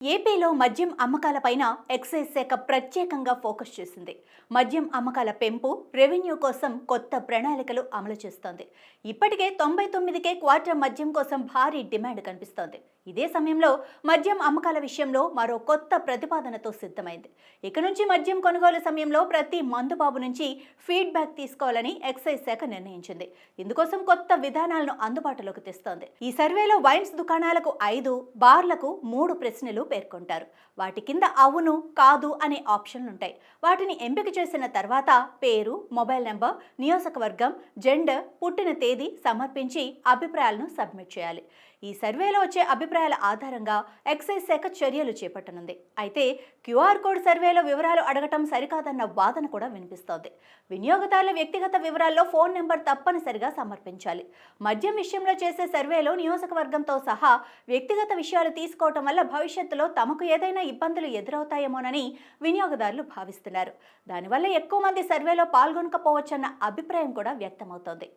ఏపీలో మద్యం అమ్మకాలపైన ఎక్సైజ్ శాఖ ప్రత్యేకంగా ఫోకస్ చేసింది. మద్యం అమ్మకాల పెంపు, రెవెన్యూ కోసం కొత్త ప్రణాళికలు అమలు చేస్తోంది. ఇప్పటికే 99కే క్వార్టర్ మద్యం కోసం భారీ డిమాండ్ కనిపిస్తోంది. ఇదే సమయంలో మద్యం అమ్మకాల విషయంలో మరో కొత్త ప్రతిపాదనతో సిద్ధమైంది. ఇక నుంచి మద్యం కొనుగోలు సమయంలో ప్రతి మందుబాబు నుంచి ఫీడ్బ్యాక్ తీసుకోవాలని ఎక్సైజ్ శాఖ నిర్ణయించింది. ఇందుకోసం కొత్త విధానాలను అందుబాటులోకి తెస్తోంది. ఈ సర్వేలో వైన్స్ దుకాణాలకు 5, బార్లకు 3 ప్రశ్నలు పేర్కొంటారు. వాటి కింద అవును, కాదు అనే ఆప్షన్లుంటాయి. వాటిని ఎంపిక చేసిన తర్వాత పేరు, మొబైల్ నెంబర్, నియోజకవర్గం, జెండర్, పుట్టిన తేదీ సమర్పించి అభిప్రాయాలను సబ్మిట్ చేయాలి. ఈ సర్వేలో వచ్చే అభిప్రాయాల ఆధారంగా ఎక్సైజ్ శాఖ చర్యలు చేపట్టనుంది. అయితే క్యూఆర్ కోడ్ సర్వేలో వివరాలు అడగటం సరికాదన్న వాదన కూడా వినిపిస్తోంది. వినియోగదారుల వ్యక్తిగత వివరాల్లో ఫోన్ నెంబర్ తప్పనిసరిగా సమర్పించాలి. మద్యం విషయంలో చేసే సర్వేలో నియోజకవర్గంతో సహా వ్యక్తిగత విషయాలు తీసుకోవటం వల్ల భవిష్యత్తులో తమకు ఏదైనా ఇబ్బందులు ఎదురవుతాయేమోనని వినియోగదారులు భావిస్తున్నారు. దానివల్ల ఎక్కువ మంది సర్వేలో పాల్గొనకపోవచ్చన్న అభిప్రాయం కూడా వ్యక్తమవుతోంది.